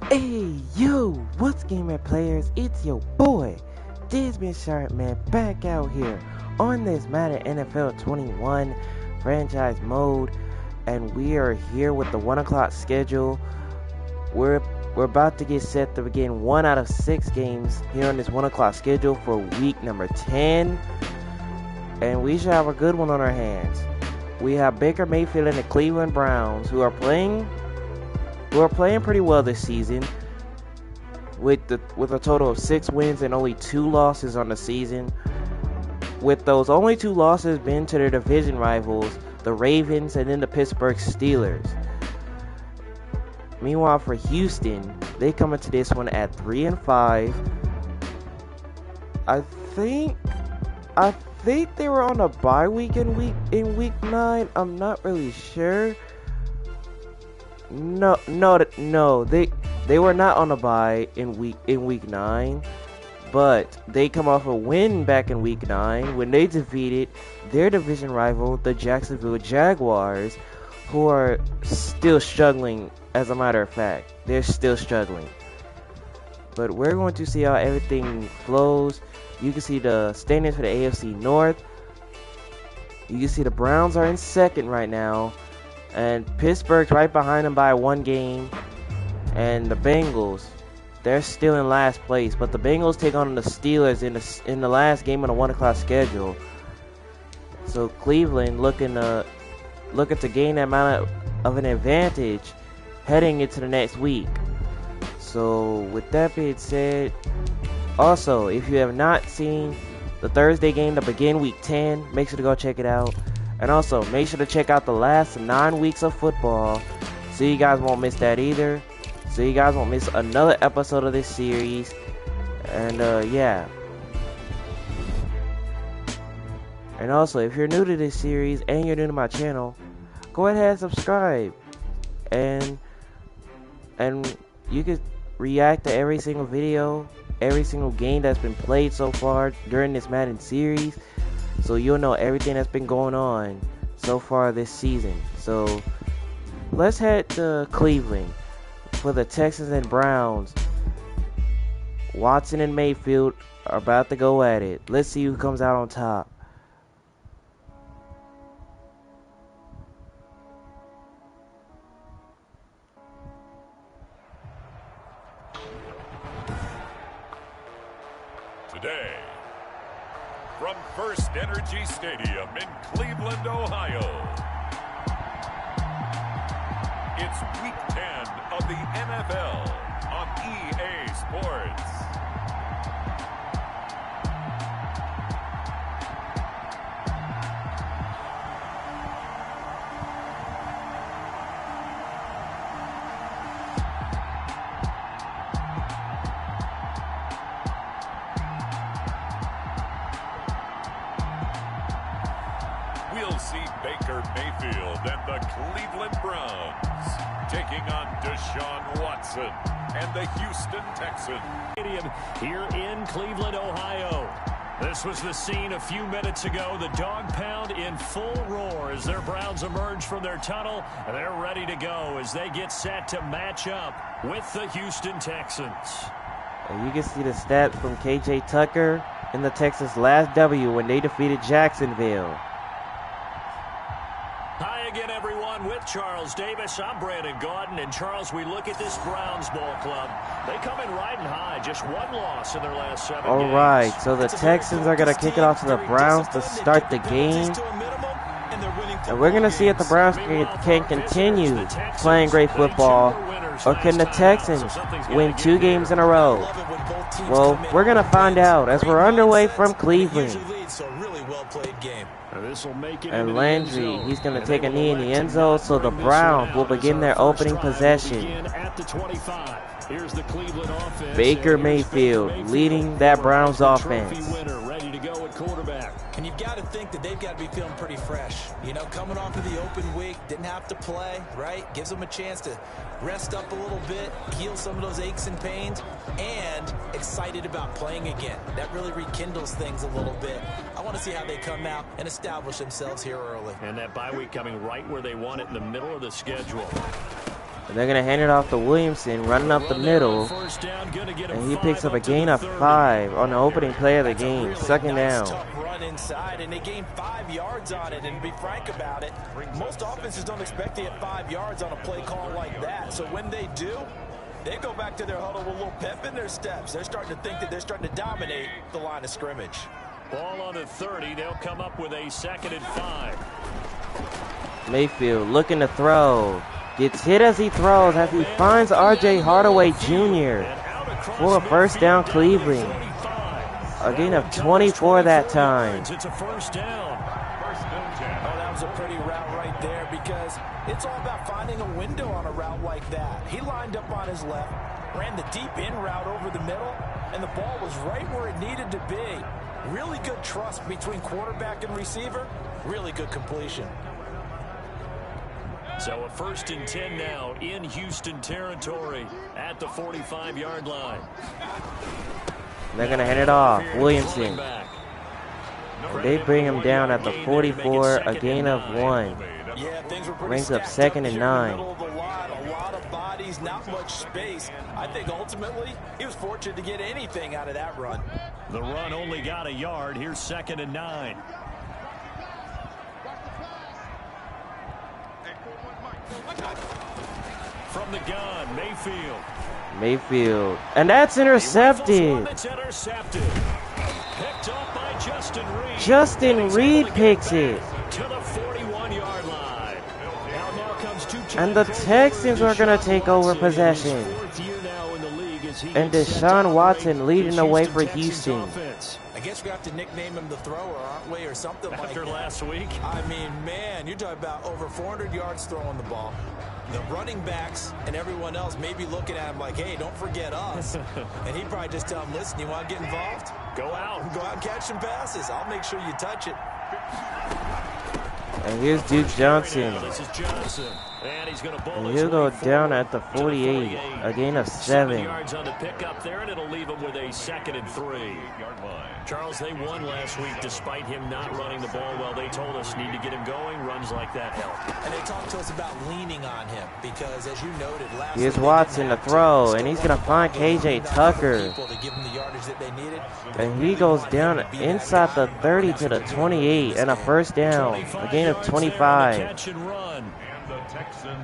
Hey, yo, what's gamer players? It's your boy, Disman Sharpman, back out here on this Madden NFL 21 franchise mode, and we are here with the 1 o'clock schedule. We're about to get set to begin 1 out of 6 games here on this 1 o'clock schedule for week number 10, and we should have a good one on our hands. We have Baker Mayfield and the Cleveland Browns, who are playing pretty well this season, with a total of 6 wins and only 2 losses on the season. With those only 2 losses being to their division rivals, the Ravens and then the Pittsburgh Steelers. Meanwhile, for Houston, they come into this one at 3-5. I think they were on a bye week in week 9. I'm not really sure. No, they were not on a bye in week 9, but they come off a win back in week 9 when they defeated their division rival, the Jacksonville Jaguars, who are still struggling. As a matter of fact, they're still struggling. But we're going to see how everything flows. You can see the standings for the AFC North. You can see the Browns are in second right now, and Pittsburgh's right behind them by 1 game. And the Bengals, they're still in last place, but the Bengals take on the Steelers in the last game of the 1 o'clock schedule. So Cleveland looking to gain that amount of an advantage heading into the next week. So with that being said, also, if you have not seen the Thursday game to begin week 10, make sure to go check it out. And also, make sure to check out the last 9 weeks of football, so you guys won't miss that either. So you guys won't miss another episode of this series. And yeah. And also, if you're new to this series and you're new to my channel, go ahead and subscribe. And you can react to every single video, every single game that's been played so far during this Madden series, so you'll know everything that's been going on so far this season. So let's head to Cleveland for the Texans and Browns. Watson and Mayfield are about to go at it. Let's see who comes out on top. Today, from First Energy Stadium in Cleveland, Ohio, it's Week 10 of the NFL on EA Sports. We'll see Baker Mayfield and the Cleveland Browns taking on Deshaun Watson and the Houston Texans. Here in Cleveland, Ohio. This was the scene a few minutes ago. The dog pound in full roar as their Browns emerge from their tunnel. They're ready to go as they get set to match up with the Houston Texans. And you can see the stats from KJ Tucker in the Texans' last W when they defeated Jacksonville. Hi again, everyone, with Charles Davis. I'm Brandon Gaudin, and Charles, we look at this Browns ball club. They come in riding high, just 1 loss in their last 7 games. All right, so the Texans are going to kick it off to the Browns to start the game. And we're going to see if the Browns can continue playing great football, or can the Texans win 2 games in a row? Well, we're going to find out as we're underway from Cleveland. And Landry, he's going to take a knee in the end zone, so the Browns will begin their opening possession. Baker Mayfield leading that Browns offense. And you've got to think that they've got to be feeling pretty fresh. You know, coming off of the open week, didn't have to play, right? Gives them a chance to rest up a little bit, heal some of those aches and pains, and excited about playing again. That really rekindles things a little bit. I want to see how they come out and establish themselves here early. And that bye week coming right where they want it, in the middle of the schedule. And they're going to hand it off to Williamson, running up the middle. And he picks up a gain of 5 on the opening play of the game. Second down. Tough run inside, and they gained 5 yards on it. And to be frank about it, most offenses don't expect to get 5 yards on a play call like that. So when they do, they go back to their huddle with a little pep in their steps. They're starting to think that they're starting to dominate the line of scrimmage. Ball on the 30. They'll come up with a 2nd and 5. Mayfield looking to throw. Gets hit as he throws, as he finds R.J. Hardaway Jr. for a first down, Cleveland. A gain of 24 that time. It's a first down. Oh, that was a pretty route right there, because it's all about finding a window on a route like that. He lined up on his left, ran the deep in route over the middle, and the ball was right where it needed to be. Really good trust between quarterback and receiver. Really good completion. So a 1st and 10 now in Houston territory at the 45-yard line. They're going to hand it off. Williamson. And they bring him down at the 44, a gain of 1. Yeah, things were pretty Brings up stacked 2nd and here 9. in the middle of the line. A lot of bodies, not much space. I think ultimately he was fortunate to get anything out of that run. The run only got a yard. Here's 2nd and 9. From the gun, Mayfield. And that's intercepted. Picked up by Justin Reed. Justin Reed picks it. To the 41-yard line. Now comes And the Texans are going to take over possession. And Deshaun Watson leading the way for Houston. I guess we have to nickname him the thrower, aren't we, or something like that. After last week? I mean, man, you're talking about over 400 yards throwing the ball. The running backs and everyone else may be looking at him like, hey, don't forget us. And he'd probably just tell him, listen, you want to get involved? Go out and catch some passes. I'll make sure you touch it. And here's Duke Johnson. This is Johnson. And he's going to And he'll go down at the 48, a gain of 7. Yards on the pickup there, and it'll leave him with a 2nd and 3. Charles, they won last week despite him not running the ball well. They told us need to get him going. Runs like that help. And they talked to us about leaning on him because, as you noted, last Here's Watson to throw, and he's going to find KJ Tucker. And he goes down inside the 30 to the 28, and a first down, a gain of 25. Catch and run.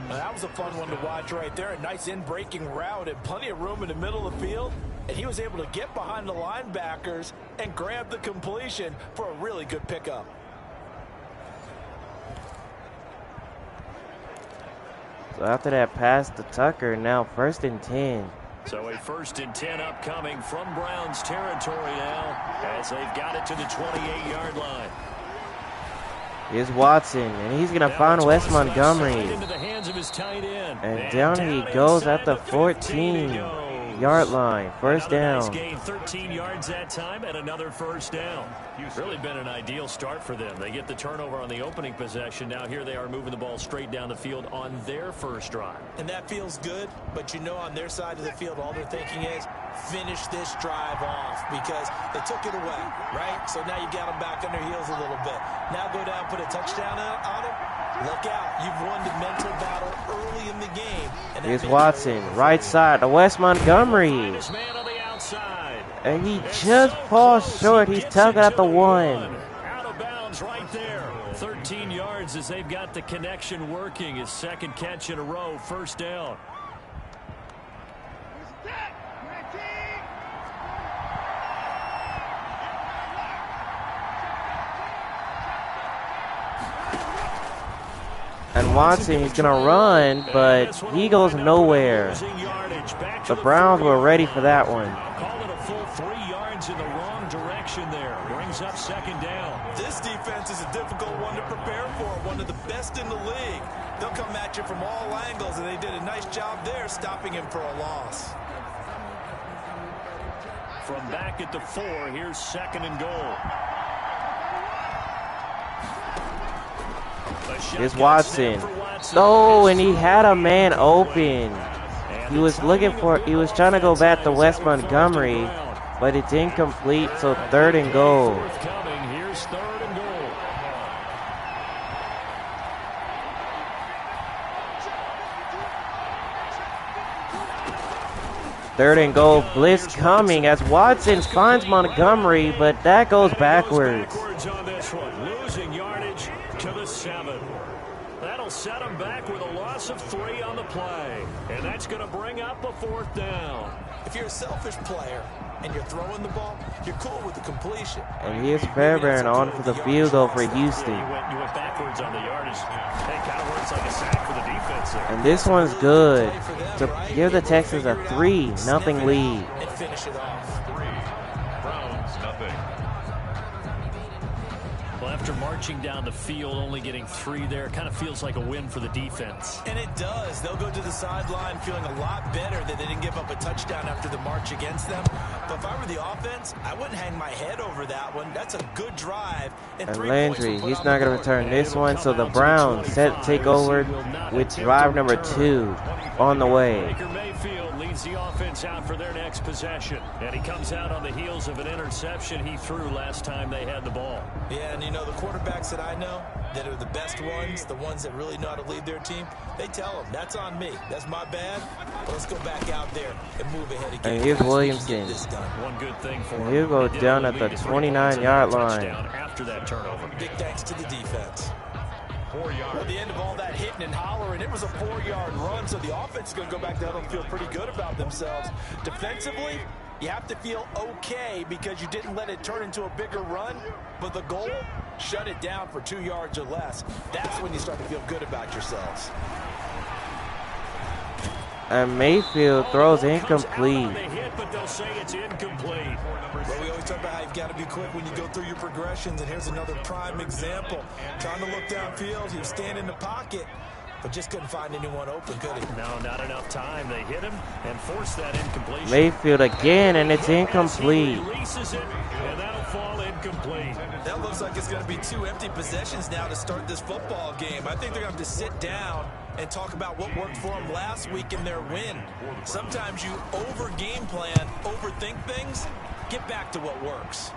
That was a fun one to watch right there. A nice in-breaking route and plenty of room in the middle of the field. And he was able to get behind the linebackers and grab the completion for a really good pickup. So after that pass to Tucker, now 1st and 10. So a 1st and 10 upcoming from Browns territory now as they've got it to the 28-yard line. Here's Watson, and he's going to find Wes Montgomery. Into the hands of his tight end. And down he goes at the 14-yard line. First down. Nice gain, 13 yards that time, and another first down. Really been an ideal start for them. They get the turnover on the opening possession. Now here they are moving the ball straight down the field on their first drive. And that feels good, but you know on their side of the field, all they're thinking is finish this drive off because they took it away, right? So now you got them back on their heels a little bit. Now go down, put a touchdown on them. Look out. You've won the mental battle early in the game. And here's Watson, right side to Wes Montgomery. And he just falls short. He's tugging at the 1. Out of bounds right there. 13 yards as they've got the connection working. His 2nd catch in a row, first down. And Watson, he's going to run, but he goes nowhere. The Browns were ready for that one. Call it a full 3 yards in the wrong direction there. Brings up 2nd down. This defense is a difficult one to prepare for, one of the best in the league. They'll come at you from all angles, and they did a nice job there stopping him for a loss. From back at the 4, here's 2nd and goal. Here's Watson. Oh, and he had a man open. He was trying to go back to Wes Montgomery, but it's incomplete, so 3rd and goal. Here's 3rd and goal. Third and goal, blitz coming as Watson finds Montgomery, but that goes backwards. On this one, losing yardage to the 7. That'll set him back with a loss of 3 on the play, and that's going to bring up a 4th down. If you're a selfish player and you're throwing the ball, you're cool with the completion. And here's Fairbairn on for the field goal for Houston. You went backwards on the yardage. It kind of works like a sack for the defense there. And this one's good to give the Texans a 3-0 lead. And finish it off. 3, Browns nothing. Well, after marching down the field, only getting 3 there, kind of feels like a win for the defense. And it does. They'll go to the sideline feeling a lot better that they didn't give up a touchdown after the march against them. But if I were the offense, I wouldn't hang my head over that one. That's a good drive. And Landry, he's not going to return this one, so the Browns set to take over with drive number 2 on the way. Baker Mayfield leads the offense out for their next possession. And he comes out on the heels of an interception he threw last time they had the ball. Yeah, and you know, the quarterbacks that I know that are the best ones, the ones that really know how to lead their team, they tell them, that's on me. That's my bad. But let's go back out there and move ahead again. And here's Williamson. One good thing for him. He'll go down at the 29-yard line. After that turnover. Big thanks to the defense. 4 yards. At the end of all that hitting and hollering, it was a 4-yard run, so the offense is going to go back there and feel pretty good about themselves. Defensively, you have to feel okay because you didn't let it turn into a bigger run, but the goal, shut it down for 2 yards or less. That's when you start to feel good about yourselves. And Mayfield throws incomplete. But they'll say it's incomplete. Well, we always talk about how you've got to be quick when you go through your progressions, and here's another prime example. Trying to look downfield, he was standing in the pocket, but just couldn't find anyone open, could he? No, not enough time. They hit him and forced that incompletion. Mayfield again, and it's incomplete. He releases it, and that'll fall incomplete. That looks like it's going to be 2 empty possessions now to start this football game. I think they're going to have to sit down and talk about what worked for them last week in their win. Sometimes you over-game plan, overthink things. Get back to what works.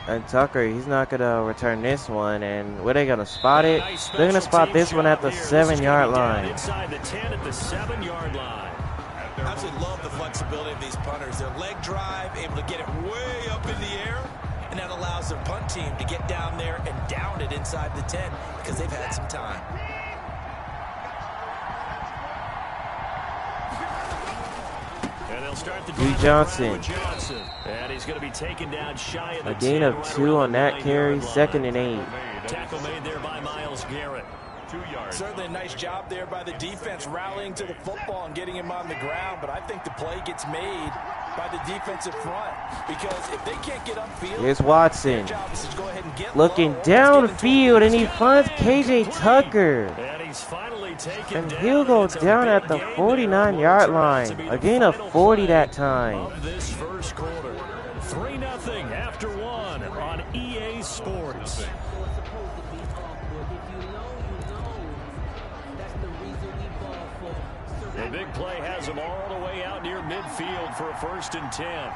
And Tucker, he's not going to return this one. And where they going to spot it? They're going to spot this one at the 7-yard line. Inside the 10 at the 7-yard line. I absolutely love the flexibility of these punters. Their leg drive, able to get it way up in the air, and that allows their punt team to get down there and down it inside the 10 because they've had some time. And they'll start the Lee Johnson. And he's going to be taken down shy of the A gain of 2 on that carry, 2nd and 8. Tackle made there by Myles Garrett. 2 yards. Certainly a nice job there by the defense rallying to the football and getting him on the ground, but I think the play gets made by the defensive front because if they can't get upfield, Here's Watson their job is to go ahead and get looking low, downfield, and he finds KJ Tucker. And he's finally taken And down. he'll go It's a down at big the game, and it 49-yard will turn out to be line. the A gain of final 40 play that time. of this first quarter. 3-0 after 1 on EA Sports. The big play has him all the way out near midfield for a 1st and 10.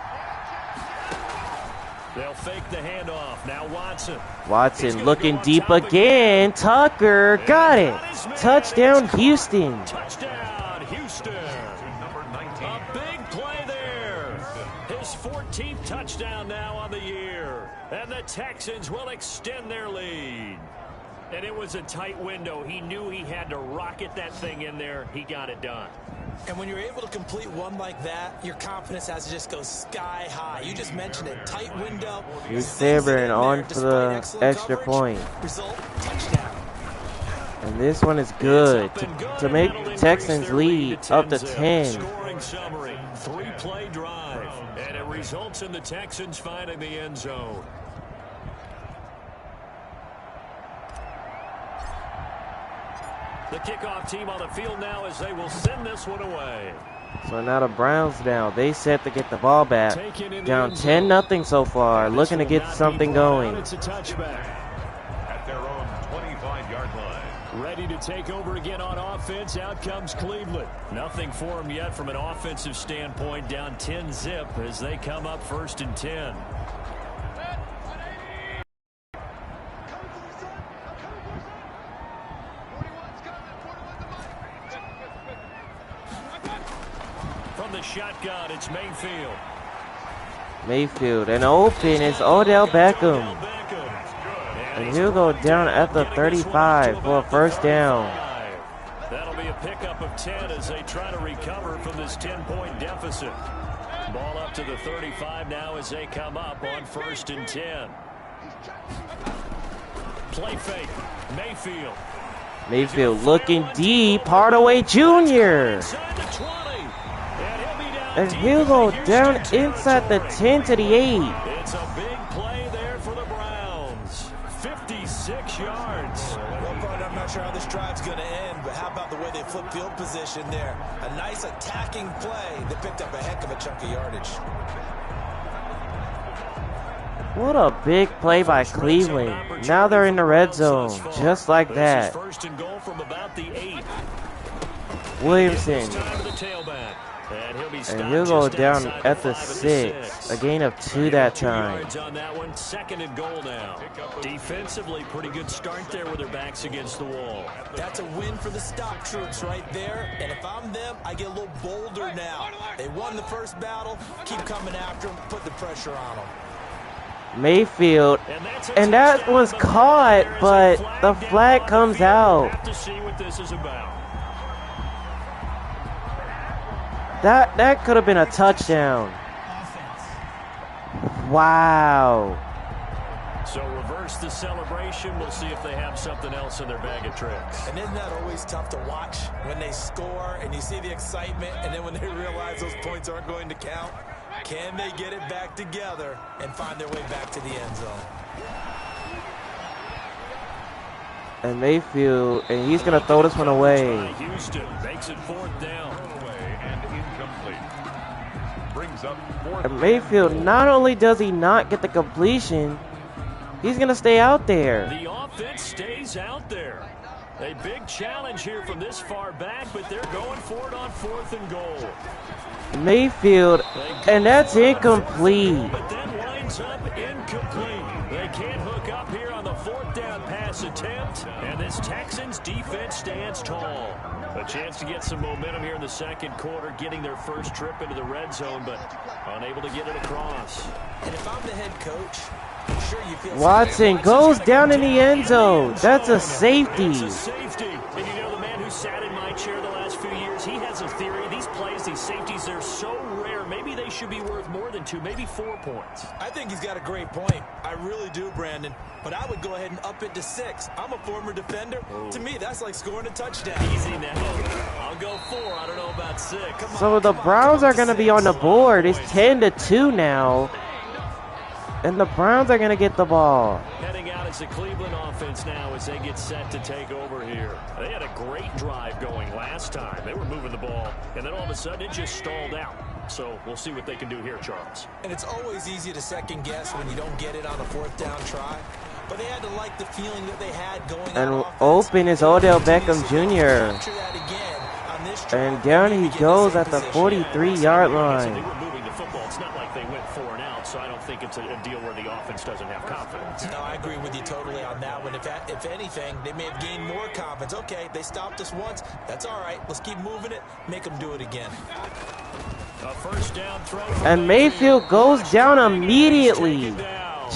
They'll fake the handoff. Now Watson looking deep again. Tucker got it. Touchdown, Houston. Touchdown, Houston. A big play there. His 14th touchdown now on the year. And the Texans will extend their lead. And it was a tight window. He knew he had to rocket that thing in there. He got it done. And when you're able to complete one like that, your confidence has to just go sky high. You just mentioned it. Tight window. Here's Fairbairn on for the extra point. Result, touchdown. And this one is good to make Texans lead up to 10. Scoring summary. 3-play drive. And it results in the Texans finding the end zone. The kickoff team on the field now as they will send this one away. So now the Browns down. They set to get the ball back. Down 10-0 so far. Looking to get something going. It's a touchback. At their own 25-yard line. Ready to take over again on offense. Out comes Cleveland. Nothing for them yet from an offensive standpoint. Down 10-zip as they come up 1st and 10. the shotgun. It's Mayfield. Mayfield. And open is Odell Beckham. And he'll go down at the 35 for a first down. That'll be a pickup of 10 as they try to recover from this 10-point deficit. Ball up to the 35 now as they come up on 1st and 10. Play fake. Mayfield. Mayfield looking deep. Hardaway Jr. And he'll go down inside the 10 to the 8. It's a big play there for the Browns. 56 yards. Well, partner, I'm not sure how this drive's going to end, but how about the way they flip field position there? A nice attacking play. They picked up a heck of a chunk of yardage. What a big play by Cleveland. Now they're in the red zone, just like that. First and goal from about the 8. Williamson. And he'll go down at the 6. A gain of 2 that time. On that one, 2nd and goal now. Defensively, pretty good start there with their backs against the wall. That's a win for the stop troops right there. And if I'm them, I get a little bolder now. They won the first battle. Keep coming after them. Put the pressure on them. Mayfield, and that was caught, but the flag comes out. That could have been a touchdown. Wow. So reverse the celebration. We'll see if they have something else in their bag of tricks. And isn't that always tough to watch when they score and you see the excitement, and then when they realize those points aren't going to count? Can they get it back together and find their way back to the end zone? And Mayfield, and he's going to throw this one away. Houston makes it 4th down. And incomplete. Brings up 4th. And Mayfield, not only does he not get the completion, he's going to stay out there. The offense stays out there. A big challenge here from this far back, but they're going for it on 4th and goal. Mayfield, and that's incomplete. But then lines up incomplete. They can't hook up here on the 4th down pass attempt, and this Texans defense stands tall. A chance to get some momentum here in the 2nd quarter, getting their first trip into the red zone, but unable to get it across. And if I'm the head coach, I'm sure you feel Watson goes down in the end zone. That's a safety. It's a safety. And you know, the man who sat in my chair the last few years, he has a theory. These plays, these safeties, they're so rare. Maybe they should be worth more than 2, maybe 4 points. I think he's got a great point. I really do, Brandon. But I would go ahead and up it to 6. I'm a former defender. To me, that's like scoring a touchdown. Easy now. I'll go 4. I don't know about 6. So the Browns are going to be on the board. It's 10-2 now. And the Browns are going to get the ball. Heading out as the Cleveland offense now as they get set to take over here. They had a great drive going last time. They were moving the ball, and then all of a sudden it just stalled out. So we'll see what they can do here, Charles. And it's always easy to second guess when you don't get it on a 4th down try. But they had to like the feeling that they had going on offense. Open is Odell Beckham Jr. And down he goes at the 43-yard line. They were moving the football. It's not like they went 4 and out, so I don't think it's a deal where the offense doesn't have confidence. No, I agree with you totally on that one. If anything, they may have gained more confidence. Okay, they stopped us once. That's all right. Let's keep moving it. Make them do it again. A first down throw. And Mayfield goes down immediately.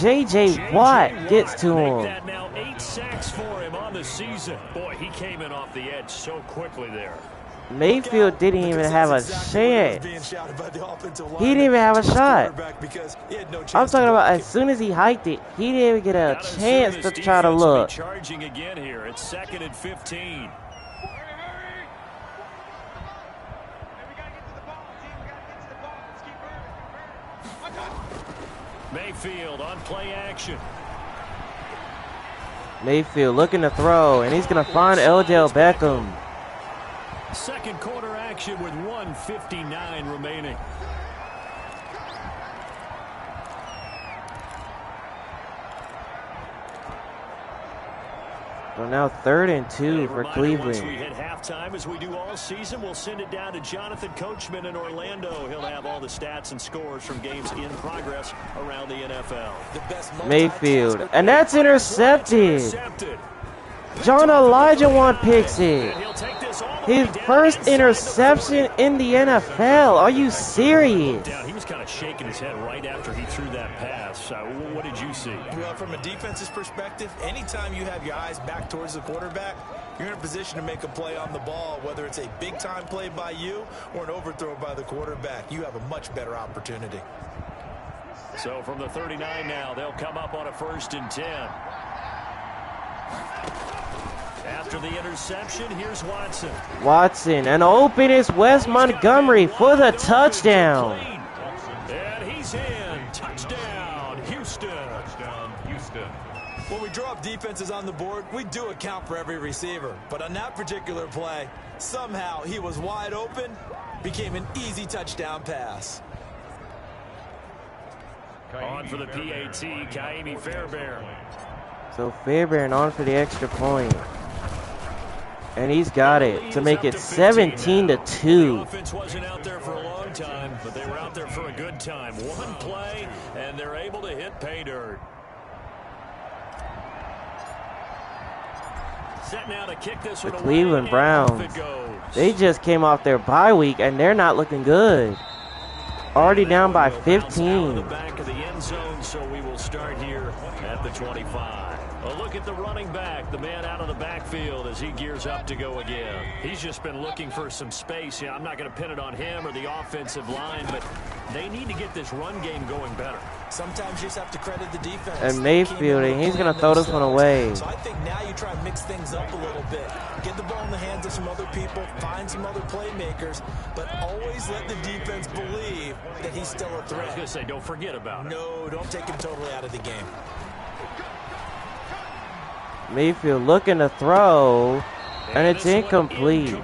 J.J. Watt gets to him. That now 8 sacks for him on the season. Boy, he came in off the edge so quickly there. Mayfield didn't even have a chance. He didn't even have a shot. I'm talking about as soon as he hiked it, he didn't even get a chance to try to look. Charging again here. It's 2nd and 15. Mayfield on play action. Mayfield looking to throw, and he's going to find Odell Beckham. 2nd quarter action with 1:59 remaining. So now 3rd and 2 for Cleveland. Once we hit halftime, as we do all season, we'll send it down to Jonathan Coachman in Orlando. He'll have all the stats and scores from games in progress around the NFL. Mayfield, and that's intercepted. John Elijah picks it. And he'll take this all His first interception in the NFL. Are you serious? He was kind of shaking his head right after he threw that pass. What did you see? Well, from a defense's perspective, anytime you have your eyes back towards the quarterback, you're in a position to make a play on the ball, whether it's a big-time play by you or an overthrow by the quarterback. You have a much better opportunity. So from the 39 now, they'll come up on a 1st and 10. After the interception, here's Watson. Watson, and open is Wes Montgomery for the touchdown. And he's in. Touchdown, Houston. When we draw up defenses on the board, we do account for every receiver. But on that particular play, somehow he was wide open, became an easy touchdown pass. On for the PAT, Kaimi Fairbairn. So Fairbairn on for the extra point. And he's got it to make it 17-2. The offense wasn't out there for a long time, but they were out there for a good time. One play, and they're able to hit pay dirt. Set now to kick this The one Cleveland away, Browns, they just came off their bye week, and they're not looking good. Already down by 15. The back of the end zone, so we will start here at the 25. A look at the running back, the man out of the backfield as he gears up to go again. He's just been looking for some space. Yeah, I'm not going to pin it on him or the offensive line, but they need to get this run game going better. Sometimes you just have to credit the defense. And Mayfield, and he's going to throw this one away. So I think now you try and mix things up a little bit. Get the ball in the hands of some other people, find some other playmakers, but always let the defense believe that he's still a threat. I was going to say, don't forget about it. No, don't take him totally out of the game. Mayfield looking to throw, and it's incomplete.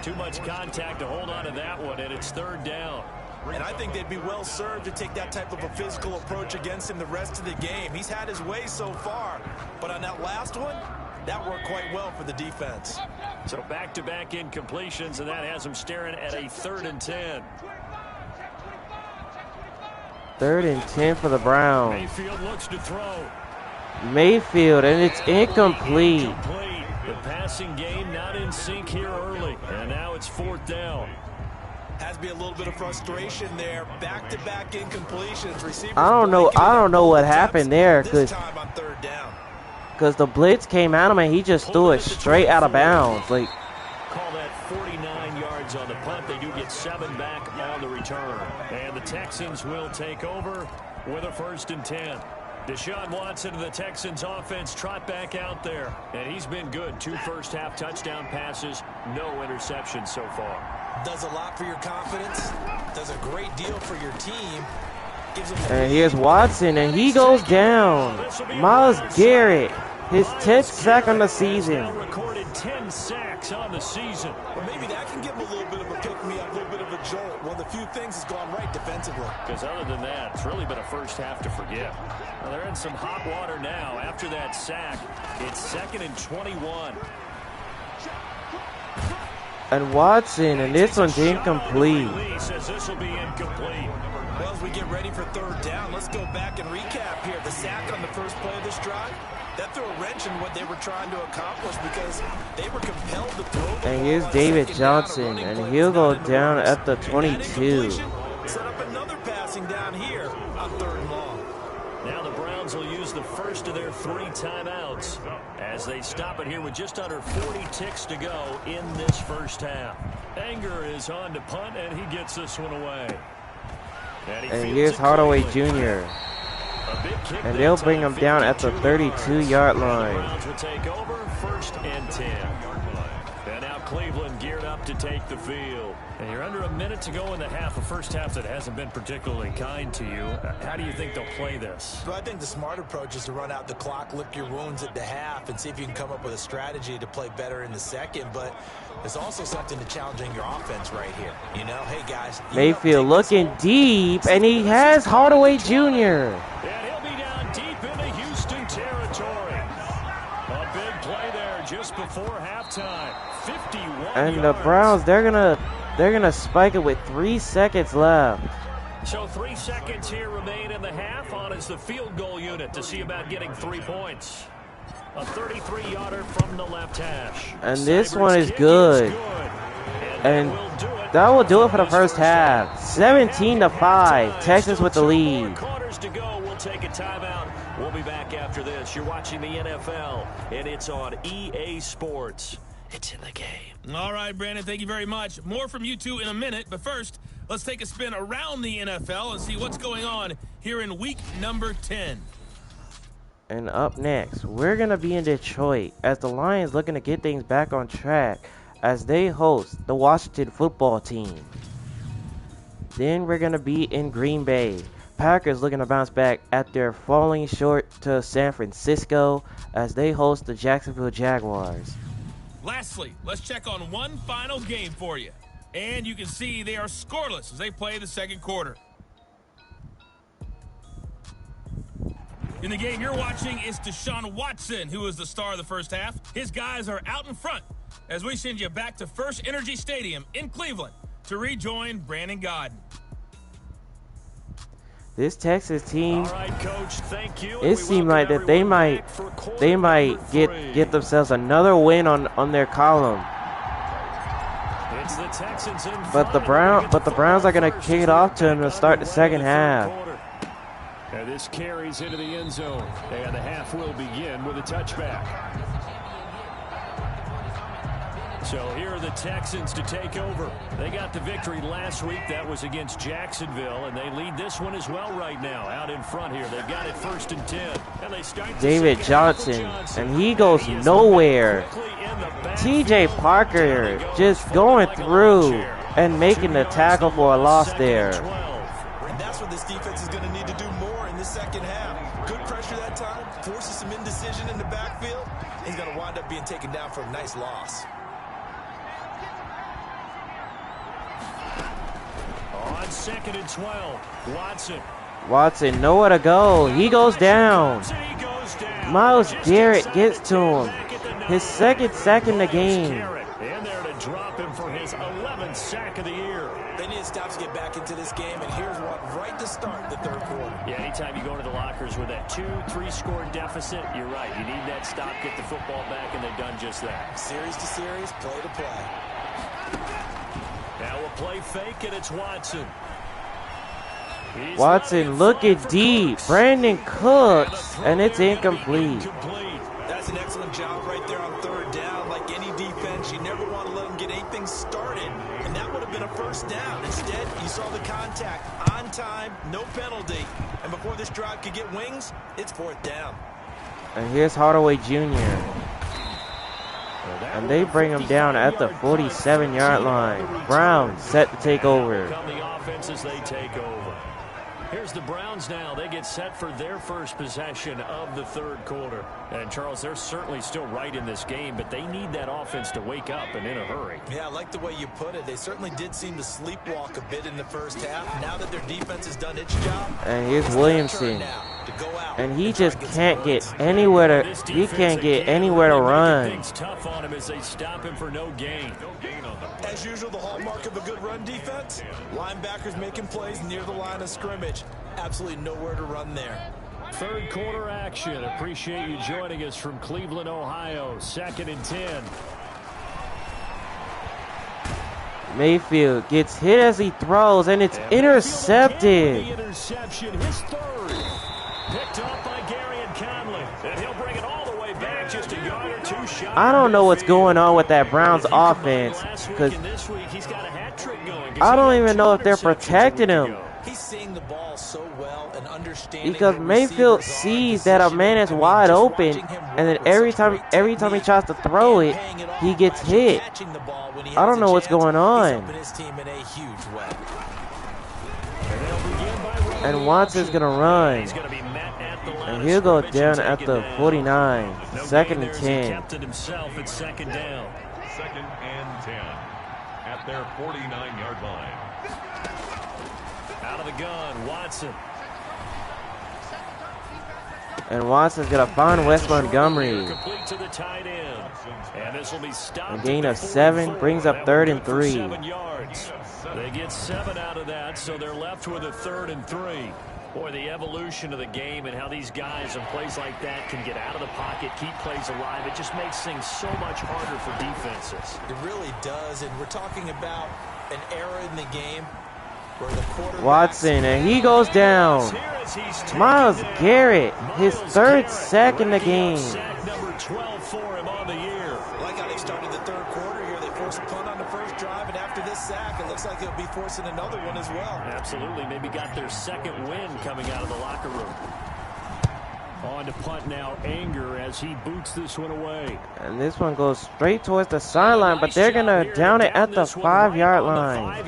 Too much contact to hold on to that one, and it's 3rd down. And I think they'd be well served to take that type of a physical approach against him the rest of the game. He's had his way so far, but on that last one, that worked quite well for the defense. So back-to-back incompletions, and that has him staring at a 3rd and 10. 3rd and 10 for the Browns. Mayfield looks to throw. Mayfield, and it's incomplete. The passing game not in sync here early, and now it's 4th down. Has to be a little bit of frustration there. Back-to-back incompletions. Receivers I don't know what happened there, because the blitz came at him and he just threw it straight out of bounds. Like, call that 49 yards on the punt. They do get 7 back on the return, and the Texans will take over with a 1st and 10. Deshaun Watson of the Texans offense trot back out there, and he's been good. 2 first-half touchdown passes, no interceptions so far. Does a lot for your confidence, does a great deal for your team. And here's Watson, and he goes down. Myles Garrett, his 10th sack on the season. Recorded 10 sacks on the season. Well, maybe that can give him a little bit of a pick-me-up, a little bit of a jolt. One of the few things has gone right defensively. Because other than that, it's really been a first half to forget. Well, they're in some hot water now. After that sack, it's 2nd and 21. And Watson, and this one's incomplete. Lee says this will be incomplete. Well, as we get ready for 3rd down, let's go back and recap here. The sack on the first play of this drive, that threw a wrench in what they were trying to accomplish because they were compelled to throw the And ball here's on David 2nd Johnson, down. and he'll go down at the 22. Set up another passing down here on 3rd and long. Now the Browns will use the first of their 3 timeouts as they stop it here with just under 40 ticks to go in this first half. Anger is on to punt, and he gets this one away. And here's Hardaway Jr. And they'll bring him down at the 32-yard line. The Browns will take over 1st and 10. And now Cleveland geared up to take the field. And you're under a minute to go in the half, a first half that hasn't been particularly kind to you. How do you think they'll play this? Well, I think the smart approach is to run out the clock, lick your wounds at the half, and see if you can come up with a strategy to play better in the second. But there's also something to challenging your offense right here. You know, hey, guys. Mayfield looking deep, and he has Hardaway Jr. And he'll be down deep into Houston territory. A big play there just before halftime. 51 And the yards. Browns, they're gonna spike it with 3 seconds left. So 3 seconds here remain in the half. On is the field goal unit to see about getting 3 points. A 33-yarder from the left hash. And this one is good. And that will do it for the first half. 17-5. Texas with the lead. Quarters to go. We'll take a timeout. We'll be back after this. You're watching the NFL, and it's on EA Sports. It's in the game. All right, Brandon, thank you very much. More from you two in a minute, but first, let's take a spin around the NFL and see what's going on here in week number 10. And up next, we're going to be in Detroit as the Lions looking to get things back on track as they host the Washington football team. Then we're going to be in Green Bay. Packers looking to bounce back after falling short to San Francisco as they host the Jacksonville Jaguars. Lastly, let's check on one final game for you. And you can see they are scoreless as they play the second quarter. In the game you're watching is Deshaun Watson, who is the star of the first half. His guys are out in front as we send you back to First Energy Stadium in Cleveland to rejoin Brandon Godden. This Texas team, All right, Coach, thank you. it seemed like that they might get themselves another win on their column. It's the Texans in But the Browns are gonna kick it off to them to start the second half. And this carries into the end zone, and the half will begin with a touchback. So here are the Texans to take over. They got the victory last week. That was against Jacksonville, and they lead this one as well right now. Out in front here, they've got it 1st and 10. And they start David Johnson, and he goes nowhere. TJ Parker just going through and making the tackle for a loss there. And that's what this defense is going to need to do more in the second half. Good pressure that time, forces some indecision in the backfield. He's going to wind up being taken down for a nice loss. On 2nd and 12, Watson, nowhere to go. He goes down. Myles Garrett gets to him. His second sack in the game. And there to drop him for his 11th sack of the year. They need stops to get back into this game, and here's what, right to start the third quarter. Yeah, anytime you go into the lockers with that 2-3 score deficit, you're right. You need that stop, get the football back, and they've done just that. Series to series, play to play. Now a play fake, and it's Watson. Watson looking deep. Brandon Cooks, and it's incomplete. That's an excellent job right there on third down. Like any defense, you never want to let them get anything started. And that would have been a first down. Instead, you saw the contact on time, no penalty. And before this drive could get wings, it's 4th down. And here's Hardaway Jr. And they bring him down at the 47-yard line. Browns set to take over. The offense as they take over. Here's the Browns now. They get set for their first possession of the third quarter. And, Charles, they're certainly still right in this game, but they need that offense to wake up and in a hurry. Yeah, I like the way you put it. They certainly did seem to sleepwalk a bit in the first half. Now that their defense has done its job. And here's Williamson. And he just can't get anywhere to run. Things tough on him as they stop him for no gain. As usual, the hallmark of a good run defense, linebackers making plays near the line of scrimmage. Absolutely nowhere to run there. Third quarter action. Appreciate you joining us from Cleveland, Ohio. 2nd and 10. Mayfield gets hit as he throws, and it's intercepted. The interception, his third. Picked up by Gary and Conley. And he'll bring it all the way back just a yard or two shy. I don't know what's going on with that Browns offense, because I don't even know if they're protecting him. He's seeing the ball so well and understanding. Because Mayfield sees that a man is wide open, and then every time he tries to throw it, he gets hit. I don't know what's going on. And Watson's gonna run. And he'll go down at the 49. 2nd and 10. Captain himself at second down. 2nd and 10 at their 49-yard line. Out of the gun, Watson. And Watson's gonna find Wes Montgomery. Complete to the tight end. And this will be stopped. A gain of 7 brings up 3rd and 3. 7 yards. They get 7 out of that, so they're left with a 3rd and 3. Boy, the evolution of the game and how these guys and plays like that can get out of the pocket, keep plays alive, it just makes things so much harder for defenses. It really does, and we're talking about an era in the game where the quarterback... Watson, and he goes down. Myles Garrett, his third sack in the game. Sack number 12 for him on the year. I like how they started the third quarter here. They forced a punt on the first drive, and after this sack, it looks like they'll be forcing another one as well. Absolutely. Maybe got their second win coming out of the locker room. On to punt now, Anger as he boots this one away. And this one goes straight towards the sideline, but they're going to down it at the 5-yard line.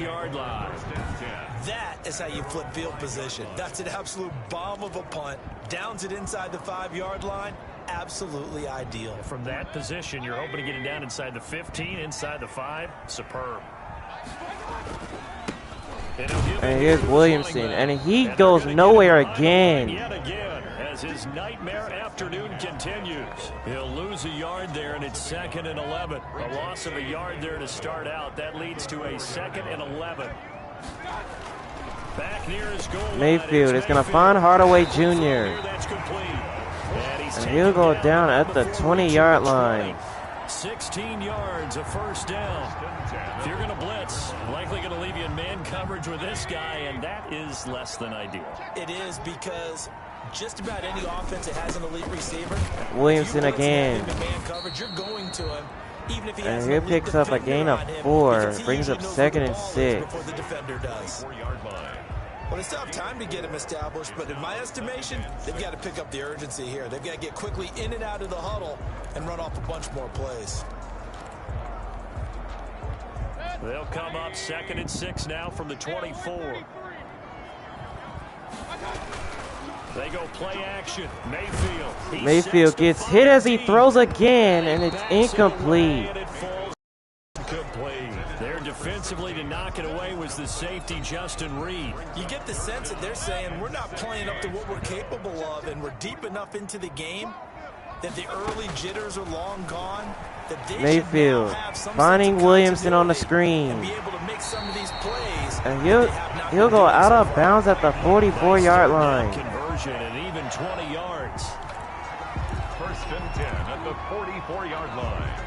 That is how you flip field position. That's an absolute bomb of a punt. Downs it inside the 5-yard line. Absolutely ideal. From that position, you're hoping to get it down inside the 15, inside the 5. Superb. And here's Williamson, and he goes nowhere again. Yet again, as his nightmare afternoon continues. He'll lose a yard there, and it's 2nd and 11. A loss of a yard there to start out. That leads to a 2nd and 11. Back near his goal line. Mayfield is going to find Hardaway Jr. That's complete. And he'll go down at the 20-yard line. 16 yards, a first down. If you're going to blitz, likely going to leave you in man coverage with this guy, and that is less than ideal. It is, because just about any offense that has an elite receiver, Williamson again. Man coverage, you're going to him, even if he has And he picks up a gain of 4, brings up 2nd and 6. Before the defender does. 4-yard line. Well, they still have time to get him established, but in my estimation, they've got to pick up the urgency here. They've got to get quickly in and out of the huddle and run off a bunch more plays. They'll come up 2nd and 6 now from the 24. They go play action. Mayfield gets hit as he throws again, and it's incomplete. There defensively to knock it away was the safety, Justin Reed. You get the sense that they're saying we're not playing up to what we're capable of, and we're deep enough into the game that the early jitters are long gone. That they Mayfield finding Williamson on the screen. And be able to make some of these plays. And he'll go out of bounds at the 44-yard line. Conversion and even 20 yards. 1st and 10 at the 44-yard line.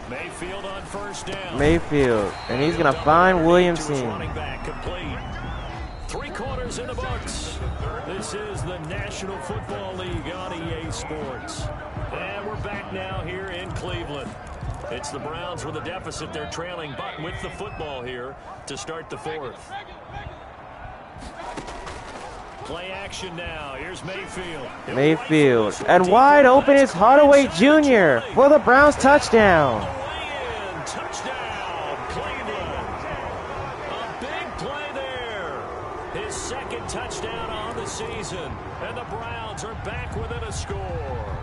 Mayfield on 1st down. Mayfield, and he's going to find Williamson. Running back complete. 3 quarters in the books. This is the National Football League on EA Sports. And we're back now here in Cleveland. It's the Browns with a deficit. They're trailing, but with the football here to start the 4th. Play action now. Here's Mayfield. Mayfield. And wide open is Hardaway Jr. for the Browns touchdown. Touchdown, Cleveland. A big play there. His 2nd touchdown on the season. And the Browns are back within a score.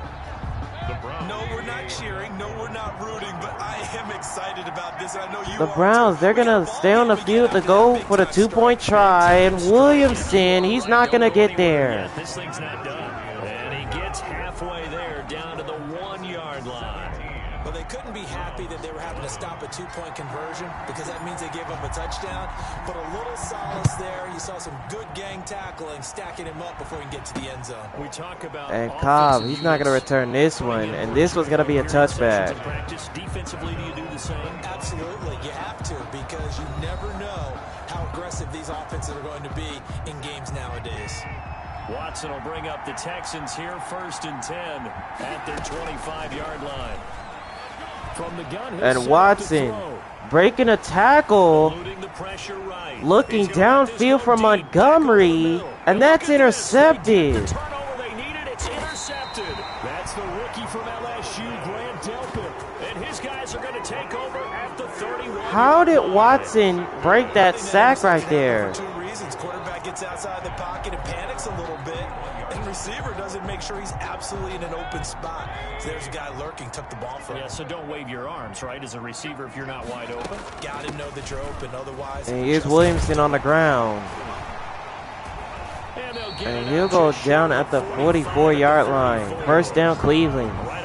No, we're not cheering. No, we're not rooting, but I am excited about this. I know you The Browns, they're going to stay on the field to go for the 2-point try. And Williamson, he's not going to get there. Yeah, this thing's not done. And he gets halfway there down to the 1-yard line. Well, they couldn't be happy that they were having to stop a 2-point conversion because that means they gave up a touchdown. But a little solace there. You saw some good gang tackling, stacking him up before he can get to the end zone. We talk about And Cobb, he's not going to return this one. And this was going to be a touchback. Practice defensively, do you do the same? Absolutely. You have to, because you never know how aggressive these offenses are going to be in games nowadays. Watson will bring up the Texans here 1st and 10 at their 25-yard line. From the gun, And Watson breaking a tackle, looking downfield from Montgomery, and that's intercepted. Turnover they needed, it's intercepted. That's the rookie from LSU, Grant Delpit, and his guys are going to take over at the 31. How did Watson break that sack right there? For 2 reasons. Quarterback gets outside the pocket and panics a little bit, and receiver doesn't make sure he's absolutely in an open spot. So there's a guy lurking, took the ball from him. Yeah, so don't wave your arms, right, as a receiver if you're not wide open. Got to know that you're open, otherwise. And here's Williamson on the ground. And he'll go down at the 44-yard line. 1st down, Cleveland. Right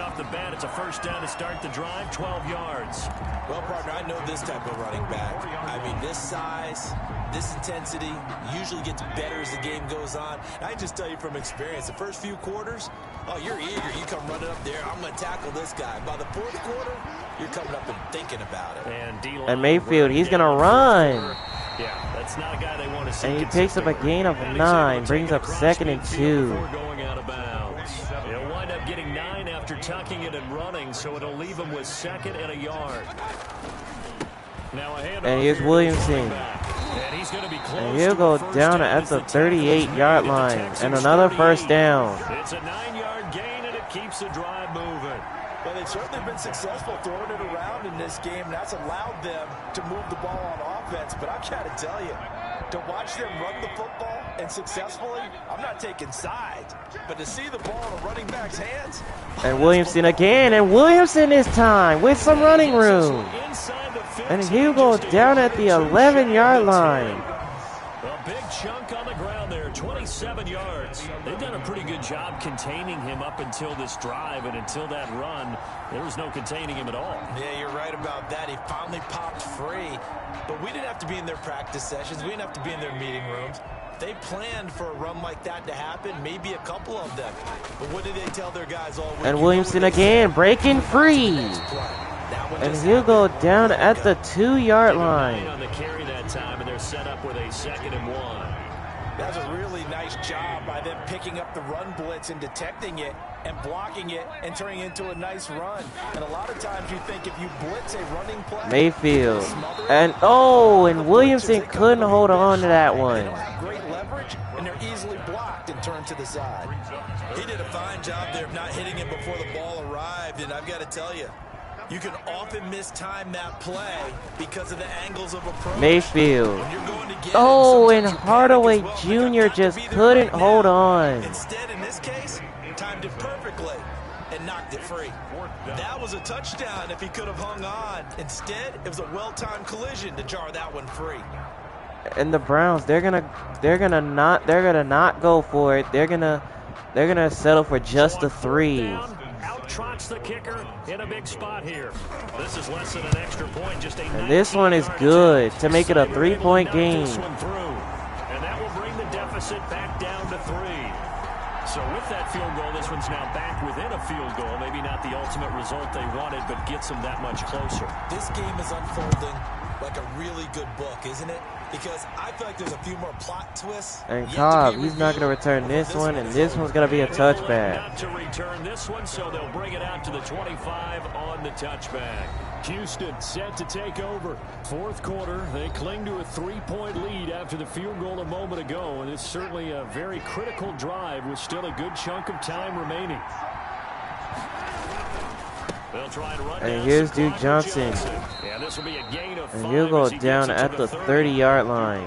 first down to start the drive, 12 yards. Well, partner, I know this type of running back. I mean, this size, this intensity usually gets better as the game goes on. And I just tell you from experience, the first few quarters, oh, you're eager. You come running up there, I'm going to tackle this guy. By the fourth quarter, you're coming up and thinking about it. And Mayfield, he's going to run. Yeah, that's not a guy they want to see. And he picks up a gain of 9, brings up 2nd and 2. Going out of bounds. He'll wind up getting 9 after tucking it and running, so it'll leave him with 2nd and a yard. Now a handoff. And here's Williamson. And he's going to be close. And he'll go down at the 38-yard line. And another first down. It's a 9-yard gain, and it keeps the drive moving. Well, they've certainly been successful throwing it around in this game. That's allowed them to move the ball on offense. But I've got to tell you, to watch them run the football and successfully, I'm not taking sides. But to see the ball in a running back's hands. And Williamson again. And Williamson this time with some running room. And he'll go down at the 11-yard line. A big chunk on the ground there, 27 yards. They've done a pretty good job containing him up until this drive, and until that run, there was no containing him at all. Yeah, you're right about that. He finally popped free, but we didn't have to be in their practice sessions. We didn't have to be in their meeting rooms. They planned for a run like that to happen, maybe a couple of them. But what did they tell their guys all week? And Williamson again, breaking free. And he'll go down at the 2-yard line. On the carry that time, and they're set up with a 2nd and 1. That's a really nice job by them picking up the run blitz and detecting it and blocking it and turning it into a nice run. And a lot of times you think if you blitz a running play, Mayfield. And Williamson couldn't hold on to that one. They don't have great leverage, and they're easily blocked and turned to the side. He did a fine job there of not hitting it before the ball arrived, and I've got to tell you, you can often mistime that play because of the angles of approach. Mayfield. And Hardaway Jr. just couldn't hold on. Instead, in this case, timed it perfectly and knocked it free. That was a touchdown if he could have hung on. Instead, it was a well-timed collision to jar that one free. And the Browns, they're gonna not go for it. They're gonna settle for just a 3. Trots the kicker in a big spot here. This is less than an extra point, just and this one is good to make it a 3-point game. And that will bring the deficit back down to 3. So with that field goal, this one's now back within a field goal. Maybe not the ultimate result they wanted, but gets them that much closer. This game is unfolding like a really good book, isn't it? Because I feel like there's a few more plot twists. And Cobb, he's not going to return this one, and this one's going to be a touchback. Not to return this one, so they'll bring it out to the 25 on the touchback. Houston set to take over. Fourth quarter, they cling to a 3-point lead after the field goal a moment ago, and it's certainly a very critical drive with still a good chunk of time remaining. They'll try and run and here's Duke Johnson. Yeah, this will be a gain of 5 and he'll go down at the 30-yard line.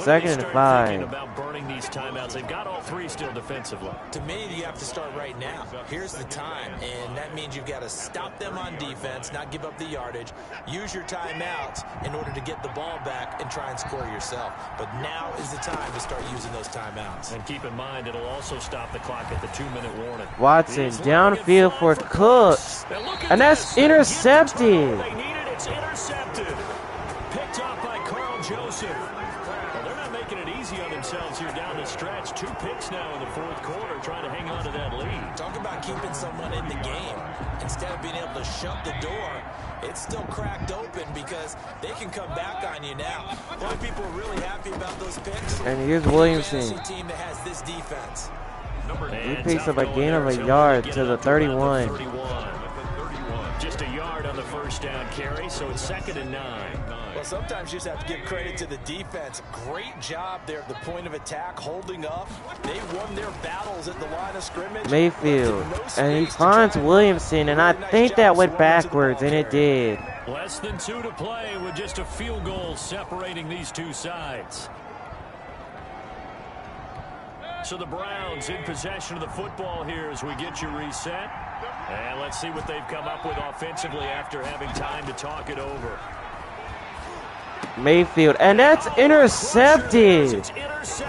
2nd and 5. About burning these timeouts. They've got all 3 still defensively. To me, you have to start right now. Here's the time, and that means you've got to stop them on defense, not give up the yardage, use your timeouts in order to get the ball back and try and score yourself. But now is the time to start using those timeouts. And keep in mind, it'll also stop the clock at the 2-minute warning. Watson downfield for Cooks. And that's intercepted. They need it. It's intercepted. Picked off by Carl Joseph. Well, they're not making it easy on themselves here down the stretch. 2 picks now in the fourth quarter, trying to hang on to that lead. Talk about keeping someone in the game. Instead of being able to shut the door, it's still cracked open because they can come back on you now. A lot of people are really happy about those picks. And here's Williamson. Team that has this defense. He picks up a gain of a yard to the 31. Just a yard on the first down carry, so it's 2nd and 9. Well, sometimes you just have to give credit to the defense. Great job there at the point of attack, holding up. They won their battles at the line of scrimmage. Mayfield, and he finds Williamson, and I think that went backwards, and it did. Less than 2 to play with just a field goal separating these two sides. So the Browns in possession of the football here as we get you reset. And let's see what they've come up with offensively after having time to talk it over. Mayfield, and that's intercepted.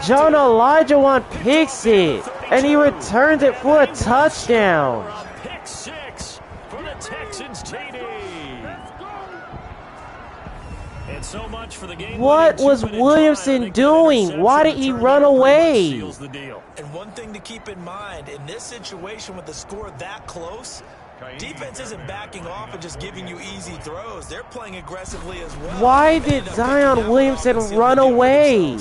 John Elijah picks it, and he returns it for a touchdown. Pick 6 for the Texans. for the game. What was Williamson doing? Why did he run away? And one thing to keep in mind, in this situation with the score that close, defense isn't backing off and just giving you easy throws. They're playing aggressively as well. Why did Zion Williamson run away?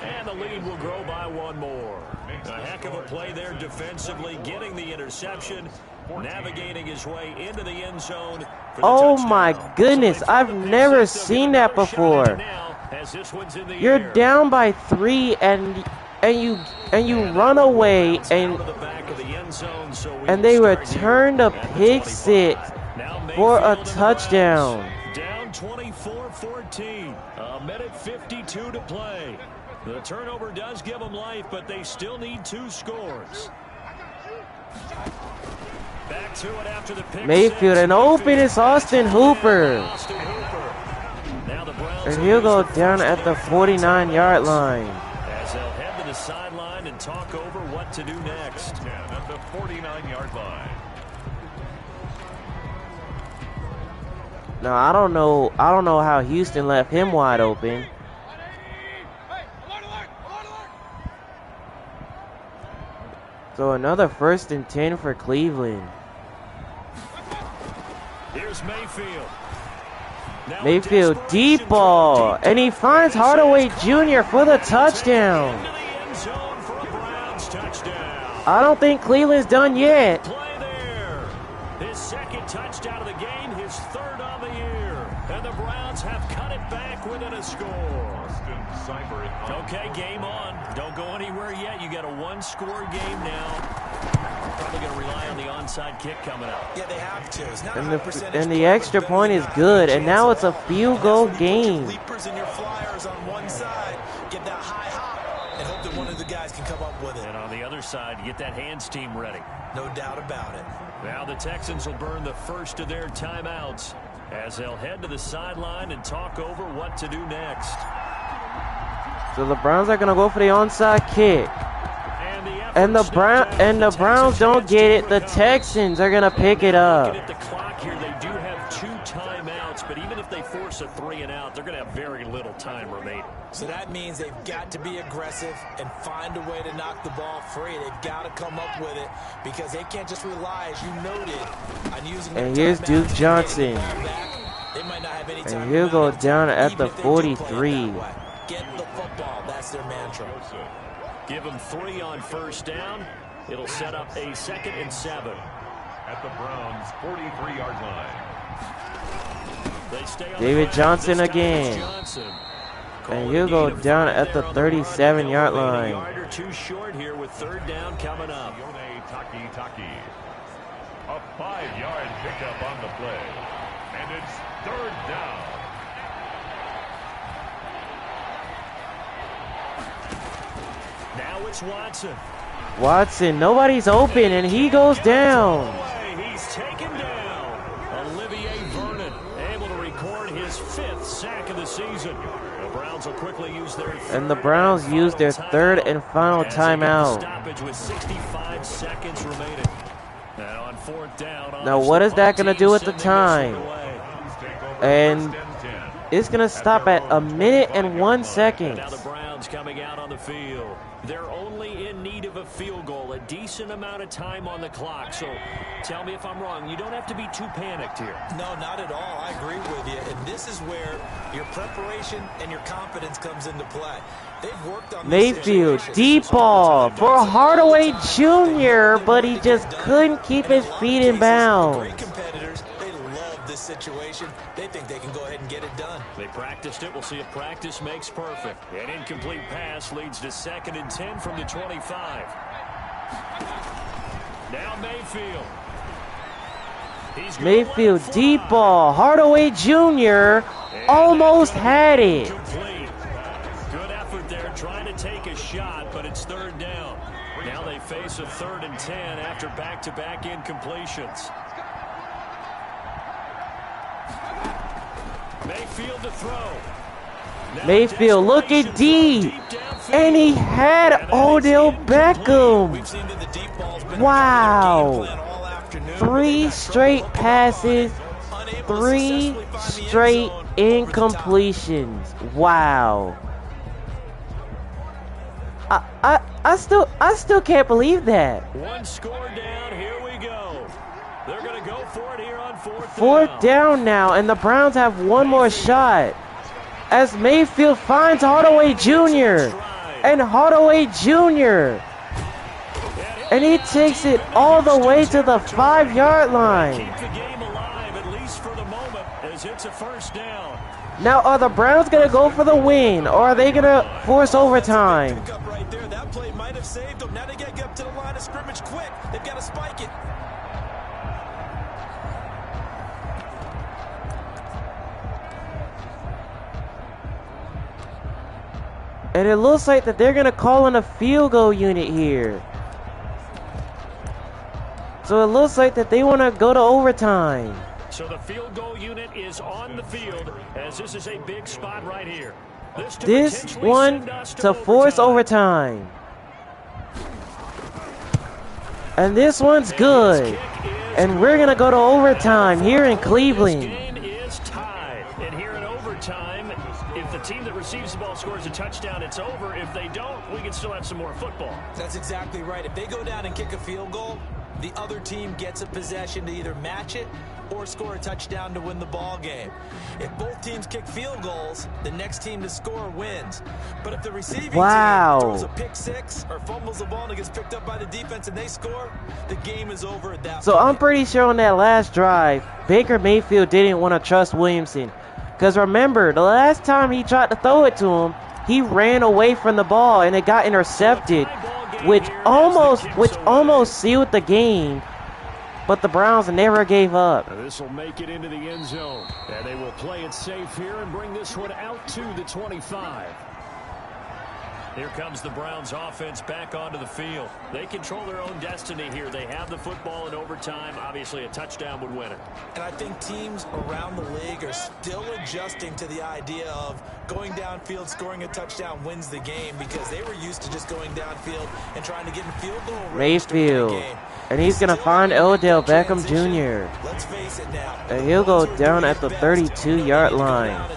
And the lead will grow by one more. A heck of a play there defensively, getting the interception, navigating his way into the end zone. Oh my goodness, I've never seen that before. You're down by 3 and you run away and they return a pick 6 for a touchdown. Down 24-14. A minute 52 to play. The turnover does give them life, but they still need 2 scores. Back to it after the pick. Mayfield, and open is Austin Hooper. And he'll go down at the 49-yard line. As they'll head to the sideline and talk over what to do next. At the 49-yard line. Now I don't know how Houston left him wide open. So another 1st and 10 for Cleveland. Here's Mayfield. Mayfield deep ball, and he finds Hardaway Jr. for the touchdown. I don't think Cleveland's done yet. Play there. His 2nd touchdown of the game, his 3rd on the year. And the Browns have cut it back within a score. Okay, game on. Don't go anywhere yet. You got a 1-score game now. Probably going to rely on the onside kick coming up. Yeah, they have to. It's not And the extra point is good, and now it's a field goal game. Leapers and your flyers on one side, get that high hop, and hope that one of the guys can come up with it. And on the other side, get that hands team ready. No doubt about it. Now the Texans will burn the first of their timeouts as they'll head to the sideline and talk over what to do next. So the Browns are gonna go for the onside kick, and the Browns don't get it. The Texans are gonna pick it up. At the clock here, they do have 2 timeouts, but even if they force a 3 and out, they're gonna have very little time remaining. So that means they've got to be aggressive and find a way to knock the ball free. They've got to come up with it because they can't just rely, as you noted, on using. And here's Duke Johnson, and he'll go down at the 43. Get the football. That's their mantra. Give them 3 on 1st down. It'll set up a 2nd and 7. At the Browns' 43-yard line. They stay on David Johnson again. And he'll go down at the 37-yard line. A yard or 2 short here with 3rd down coming up. A 5-yard pickup on the play. And it's 3rd down. Now it's Watson. Watson, nobody's open, and he goes down. He's taken down. Olivier Vernon able to record his 5th sack of the season. The Browns will quickly use their And the Browns use their 3rd and final timeout. Stoppage with 65 seconds remaining. And on 4th down. Now what is that going to do at the time? And it's going to stop at 1 minute and 1 second. Now the Browns coming out on the field. They're only in need of a field goal, a decent amount of time on the clock. So tell me if I'm wrong. You don't have to be too panicked here. No, not at all. I agree with you. And this is where your preparation and your confidence comes into play. They've worked on Mayfield, deep ball for Hardaway Jr., but he just couldn't keep his feet in bounds. Great competitors. They love this situation. They think they can go ahead and get it done. They practiced it. We'll see if practice makes perfect. An incomplete pass leads to 2nd and 10 from the 25. Now Mayfield. Mayfield, deep ball. Hardaway Jr. almost had it. Complete. Good effort there trying to take a shot, but it's 3rd down. Now they face a 3rd and 10 after back-to-back incompletions. Mayfield to throw. Mayfield looking deep, and he had Odell Beckham. Wow. 3 straight passes, 3 straight incompletions. Wow. I still can't believe that. One score down. Here we go. They're going to go for it here on fourth down now, and the Browns have one more shot. As Mayfield finds Hardaway Jr. And Hardaway Jr. And he takes it all the way to the 5-yard line. Keep the game alive, at least for the moment, as it's a first down. Now, are the Browns going to go for the win, or are they going to force overtime? Right there. That play might have saved them. Now they got to get up to the line of scrimmage quick. They've got to spike it. And it looks like that they're going to call in a field goal unit here. So it looks like that they want to go to overtime. So the field goal unit is on the field, as this is a big spot right here. This one to force overtime. And this one's good. And we're going to go to overtime here in Cleveland. This game is tied. And here in overtime, if the team that receives the ball scores a touchdown, it's over. If they don't, we can still have some more football. That's exactly right. If they go down and kick a field goal, the other team gets a possession to either match it or score a touchdown to win the ball game. If both teams kick field goals, the next team to score wins. But if the receiving team throws a pick six or fumbles the ball and it gets picked up by the defense and they score, the game is over at that point. So I'm pretty sure on that last drive, Baker Mayfield didn't want to trust Williamson. Because remember, the last time he tried to throw it to him, he ran away from the ball and it got intercepted, which almost sealed the game. But the Browns never gave up. This will make it into the end zone. And they will play it safe here and bring this one out to the 25. Here comes the Browns offense back onto the field. They control their own destiny here. They have the football in overtime. Obviously, a touchdown would win it. And I think teams around the league are still adjusting to the idea of going downfield, scoring a touchdown wins the game, because they were used to just going downfield and trying to get in field goal range. Mayfield. And he's going to find Odell Beckham Jr. Let's face it now. And he'll go down at the 32-yard line.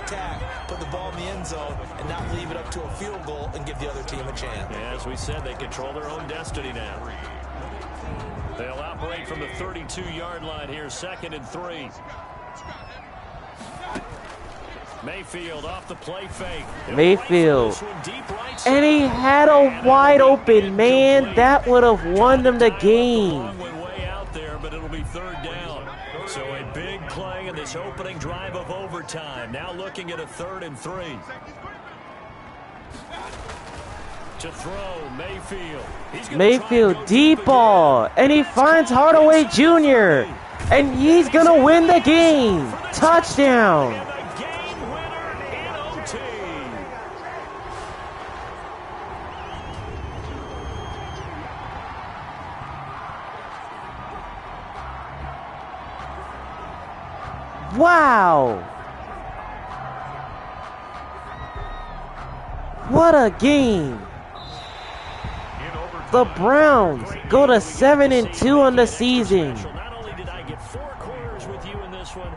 Put the ball in the end zone and not leave it up to a field goal and give the other team a chance. Yeah, as we said, they control their own destiny now. They'll operate from the 32-yard line here, 2nd and 3. Mayfield off the play fake. Mayfield. And he had a wide open man. That would have won them the game. Way out there, but it'll be 3rd down. So a big play in this opening drive of overtime. Now looking at a 3rd and 3. To throw, Mayfield. Mayfield, deep ball. And he finds Hardaway Jr. And he's going to win the game. Touchdown. Wow! What a game! The Browns go to 7-2 on the season. Not only did I get 4 quarters with you in this one,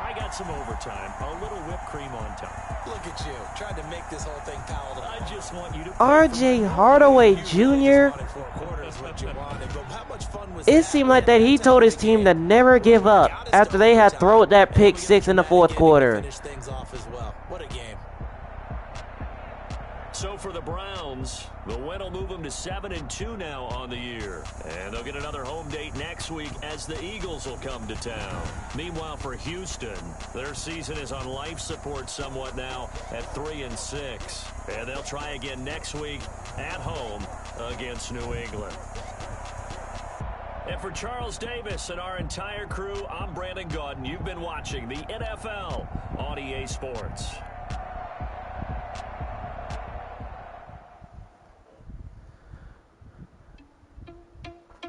I got some overtime, a little whipped cream on top. Look at you, trying to make this whole thing palatable. I just want you to R.J. Hardaway Jr. It seemed like that he told his team to never give up after they had thrown that pick 6 in the 4th quarter. So for the Browns, the win will move them to 7-2 now on the year. And they'll get another home date next week as the Eagles will come to town. Meanwhile, for Houston, their season is on life support somewhat now at 3-6. And they'll try again next week at home against New England. And for Charles Davis and our entire crew, I'm Brandon Gaudin. You've been watching the NFL on EA Sports.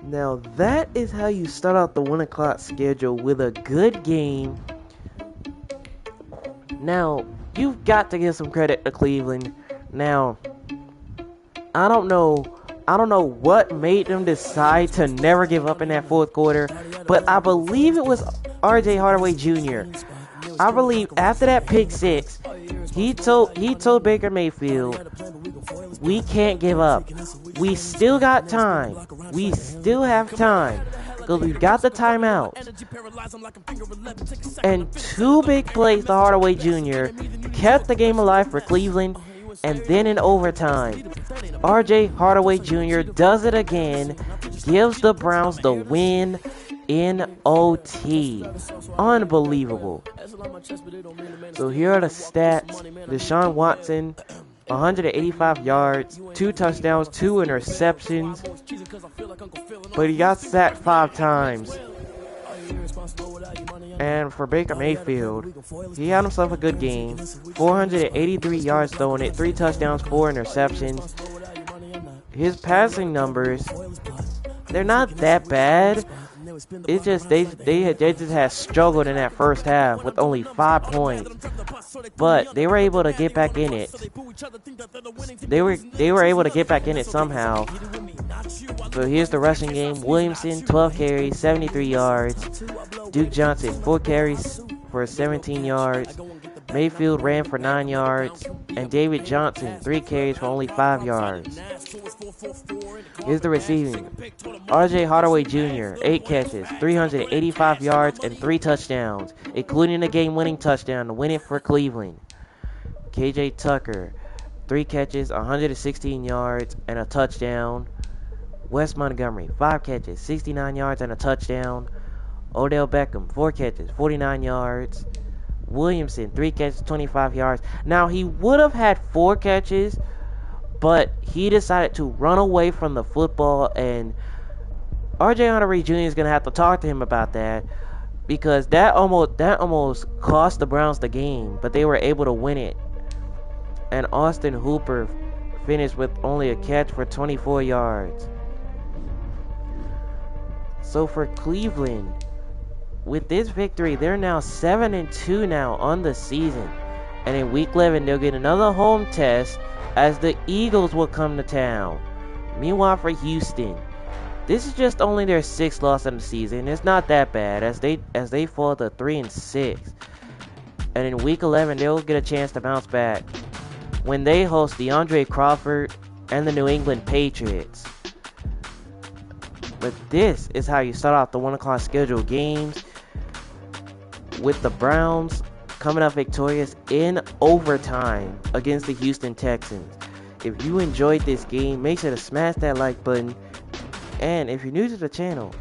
Now that is how you start out the 1 o'clock schedule, with a good game. Now, you've got to give some credit to Cleveland. Now, I don't know what made them decide to never give up in that 4th quarter, but I believe it was R.J. Hardaway Jr. I believe after that pick six, he told Baker Mayfield, we can't give up. We still got time. We still have time. Because we got the timeout. And two big plays to Hardaway Jr. kept the game alive for Cleveland. And then in overtime, RJ Hardaway Jr. does it again, gives the Browns the win in OT. Unbelievable. So here are the stats. Deshaun Watson, 185 yards, 2 touchdowns, 2 interceptions. But he got sacked 5 times. And for Baker Mayfield, he had himself a good game. 483 yards thrown it, 3 touchdowns, 4 interceptions. His passing numbers, they're not that bad. It's just they just had struggled in that first half with only 5 points, but they were able to get back in it. They were able to get back in it somehow. So here's the rushing game. Williamson, 12 carries, 73 yards. Duke Johnson, 4 carries for 17 yards. Mayfield ran for 9 yards. And David Johnson, 3 carries for only 5 yards. Here's the receiving. RJ Hardaway Jr., 8 catches, 385 yards, and 3 touchdowns, including a game-winning touchdown to win it for Cleveland. KJ Tucker, 3 catches, 116 yards, and a touchdown. Wes Montgomery, 5 catches, 69 yards, and a touchdown. Odell Beckham, 4 catches, 49 yards. Williamson, 3 catches, 25 yards. Now, he would have had 4 catches, but he decided to run away from the football, and RJ Hardaway Jr. is going to have to talk to him about that, because that almost cost the Browns the game, but they were able to win it. And Austin Hooper finished with only a catch for 24 yards. So for Cleveland, with this victory, they're now 7-2 now on the season. And in Week 11, they'll get another home test as the Eagles will come to town. Meanwhile, for Houston, this is just only their 6th loss of the season. It's not that bad as they fall to 3-6. And in Week 11, they'll get a chance to bounce back when they host DeAndre Crawford and the New England Patriots. But this is how you start off the 1 o'clock scheduled games, with the Browns coming up victorious in overtime against the Houston Texans. If you enjoyed this game, make sure to smash that like button. And if you're new to the channel,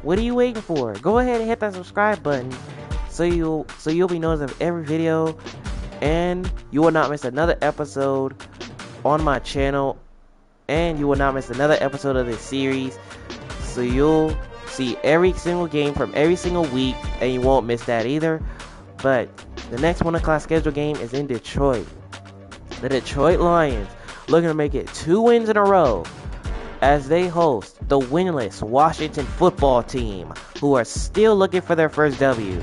what are you waiting for? Go ahead and hit that subscribe button so you'll be notified of every video, and you will not miss another episode on my channel, and you will not miss another episode of this series. So you'll see every single game from every single week, and you won't miss that either. But the next 1 o'clock scheduled game is in Detroit. The Detroit Lions looking to make it 2 wins in a row as they host the winless Washington football team, who are still looking for their first W.